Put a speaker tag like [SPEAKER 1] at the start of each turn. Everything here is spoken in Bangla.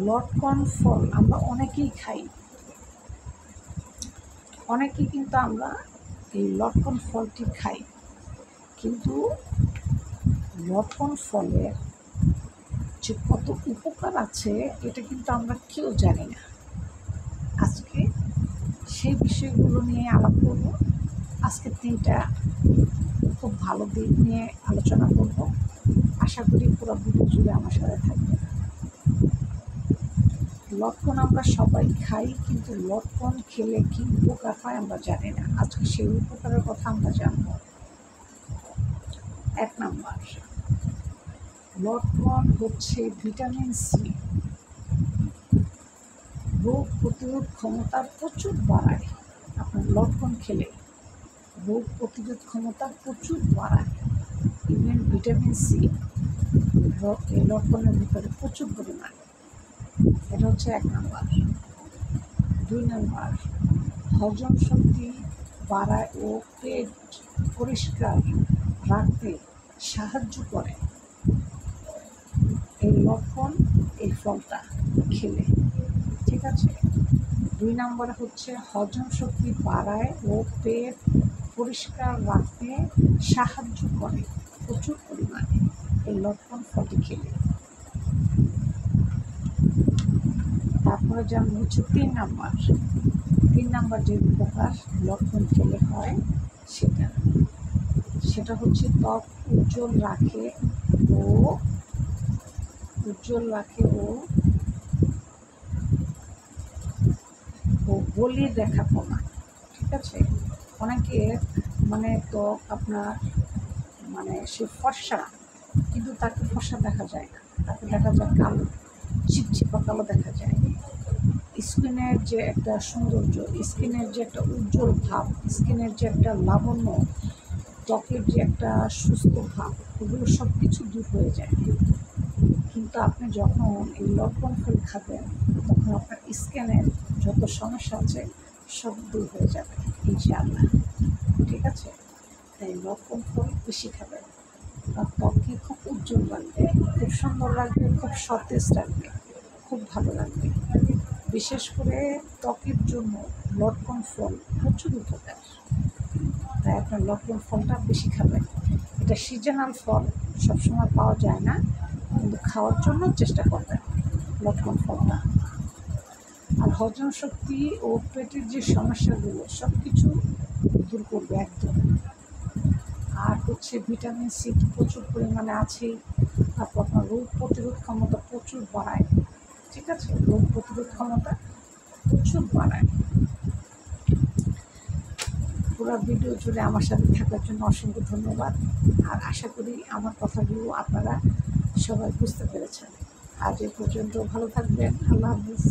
[SPEAKER 1] লটকন ফল আমরা অনেকেই খাই, অনেকেই কিন্তু আমরা এই লটকন ফলটি খাই, কিন্তু লটকন ফলের যে কত উপকার আছে এটা কিন্তু আমরা কেউ জানি না। আজকে সেই বিষয়গুলো নিয়ে আলাপ করব। আজকে 3টা খুব ভালো দিক নিয়ে আলোচনা করব। আশা করি পুরো ভিডিও জুড়ে আমার সাথে থাকবে। লটকন আমরা সবাই খাই, কিন্তু লটকন খেলে কি উপকার হয় আমরা জানি না। আজকে সেই উপকারের কথা আমরা জানব। 1 নাম্বার, লটকন হচ্ছে ভিটামিন সি, রোগ প্রতিরোধ ক্ষমতা প্রচুর বাড়ায়। আপনার লটকন খেলে রোগ প্রতিরোধ ক্ষমতা প্রচুর বাড়ায়। ইভেন ভিটামিন সি এই লটকনের ভিতরে প্রচুর পরিমাণে। এটা হচ্ছে 1 নাম্বার। 2 নাম্বার, হজম শক্তি বাড়ায় ও পেট পরিষ্কার রাখতে সাহায্য করে এই লটকন, এই ফলটা খেলে। ঠিক আছে। 2 নাম্বার হচ্ছে হজম শক্তি বাড়ায় ও পেট পরিষ্কার রাখতে সাহায্য করে প্রচুর পরিমাণে এই লটকন ফলটি খেলে। তারপরে যেমন হচ্ছে 3 নাম্বার যে উপকার লটকন খেলে হয় সেটা হচ্ছে ত্বক উজ্জ্বল রাখে ও বলির রেখা কমায়। ঠিক আছে। অনেকের ত্বক আপনার সে ফর্সা, কিন্তু তাকে ফর্সা দেখা যায় না, তাকে দেখা যায় কালো, চিপচিপা কালো দেখা যায়। স্কিনের যে একটা সৌন্দর্য, স্কিনের যে একটা উজ্জ্বল ভাব, স্কিনের যে একটা লাবণ্য, ত্বকের যে একটা সুস্থ ভাব, এগুলো সব কিছু দূর হয়ে যায়। কিন্তু আপনি যখন এই লটকন ফল খাবেন তখন আপনার স্কিনের যত সমস্যা আছে সব দূর হয়ে যাবে ইনশাআল্লাহ। ঠিক আছে। তাই লটকন ফল বেশি খাবেন। আর ত্বককে খুব উজ্জ্বল রাখবে, খুব সুন্দর লাগবে, খুব সতেজ রাখবে, খুব ভালো লাগবে। বিশেষ করে ত্বকের জন্য লটকন ফল প্রচুর উপকার। তাই আপনার লটকন ফলটা বেশি খাবেন। এটা সিজনাল ফল, সবসময় পাওয়া যায় না, কিন্তু খাওয়ার জন্য চেষ্টা করবেন লটকন ফলটা। আর হজম শক্তি ও পেটের যে সমস্যাগুলো সব কিছু দূর করবে একদম। আর হচ্ছে ভিটামিন সি প্রচুর পরিমাণে আছেই। তারপর আপনার রোগ প্রতিরোধ ক্ষমতা প্রচুর বাড়ায়। ঠিক আছে। রোগ প্রতিরোধ ক্ষমতা প্রচুর বাড়ায়। পুরো ভিডিও জুড়ে আমার সাথে থাকার জন্য অসংখ্য ধন্যবাদ। আর আশা করি আমার কথাগুলো আপনারা সবাই বুঝতে পেরেছেন। আজ এ পর্যন্ত ভালো থাকবেন। আল্লাহ হাফিজ।